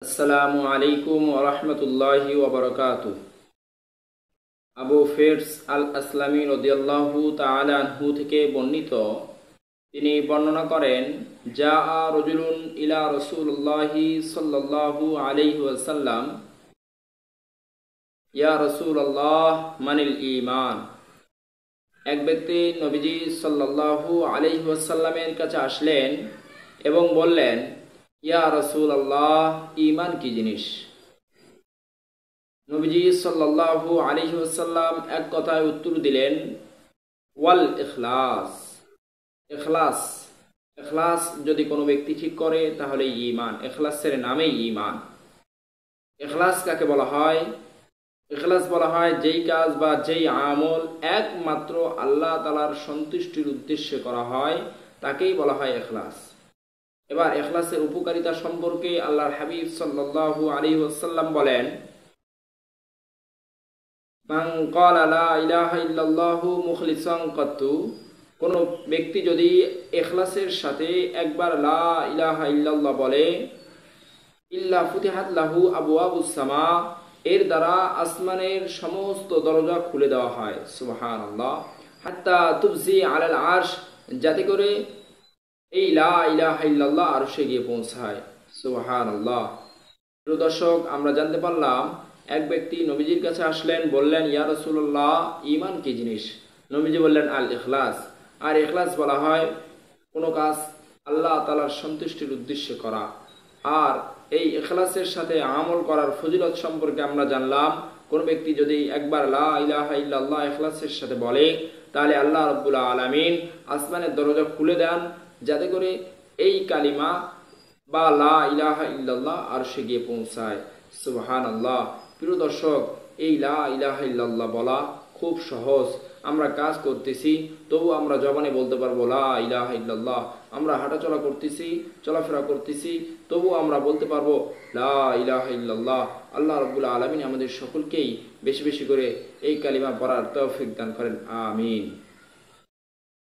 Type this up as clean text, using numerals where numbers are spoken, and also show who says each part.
Speaker 1: আসসালামু আলাইকুম ওয়া রাহমাতুল্লাহি ওয়া বারাকাতুহু। আবু ফিরস আল আসলামী রাদিয়াল্লাহু তাআলা আনহু থেকে বর্ণিত, তিনি বর্ণনা করেন, জাআ রাজুলুন ইলা রাসূলিল্লাহি সাল্লাল্লাহু আলাইহি ওয়াসাল্লাম, ইয়া রাসূলুল্লাহ মানিল ঈমান। এক ব্যক্তি নবীজি সাল্লাল্লাহু আলাইহি ওয়াসাল্লামের কাছে আসলেন এবং বললেন, ইয়া রাসূলুল্লাহ, ঈমান কি জিনিস? নবীজি সাল্লাল্লাহু আলাইহি ওয়াসাল্লাম এক কথায় উত্তর দিলেন, ওয়াল ইখলাস। ইখলাস ইখলাস যদি কোনো ব্যক্তি ঠিক করে তাহলে ঈমান। ইখলাসের নামেই ঈমান। ইখলাস কাকে বলা হয়? ইখলাস বলা হয় যেই কাজ বা যেই আমল একমাত্র আল্লাহ তাআলার সন্তুষ্টির উদ্দেশ্যে করা হয়, তাকেই বলা হয় ইখলাস। এবার ইখলাসের উপকারিতা সম্পর্কে আল্লাহর হাবিব সাল্লাল্লাহু আলাইহি ওয়াসাল্লাম বলেন, মান ক্বালা লা ইলাহা ইল্লাল্লাহু মুখলিসান কাত্তু, কোন ব্যক্তি যদি ইখলাসের সাথে একবার লা ইলাহা ইল্লাল্লাহ বলে, ইল্লা ফুতিহাত লাহু আবওয়াবুস সামা, এর দ্বারা আসমানের সমস্ত দরজা খুলে দেওয়া হয়। সুবহানাল্লাহ। হাত্তা তুবজি আলাল আরশ, যাতে করে এই লা ইলাহা ইল্লাল্লাহ আরশে গিয়ে পৌঁছায়। সুবহানাল্লাহ। প্রিয় দর্শক, আমরা জানতে পারলাম এক ব্যক্তি নবীজির কাছে আসলেন, বললেন, ইয়া রাসূলুল্লাহ, ঈমান কি জিনিস? নবীজি বললেন, আল ইখলাস। আর ইখলাস বলা হয় কোনো কাজ আল্লাহ তাআলার সন্তুষ্টির উদ্দেশ্যে করা। আর এই ইখলাসের সাথে আমল করার ফজিলত সম্পর্কে আমরা জানলাম। কোন ব্যক্তি যদি একবার লা ইলাহা ইল্লাল্লাহ ইখলাসের সাথে বলে, তাহলে আল্লাহ রাব্বুল আলামিন আসমানের দরজা খুলে দেন, যাতে করে এই কালিমা বা লা ইলাহা ইল্লাল্লাহ আরশে গিয়ে পৌঁছায়। সুবহানাল্লাহ। প্রিয় দর্শক, এই লা ইলাহা ইল্লাল্লাহ বলা খুব সহজ। আমরা কাজ করতেছি, তবু আমরা জবানে বলতে পারবো লা ইলাহা ইল্লাল্লাহ। আমরা হাঁটাচলা করতেছি, চলাফেরা করতেছি, তবু আমরা বলতে পারবো লা ইলাহা ইল্লাল্লাহ। আল্লাহ রাব্বুল আলামিন আমাদের সকলকেই বেশি বেশি করে এই কালিমা পড়ার তৌফিক দান করেন। আমিন।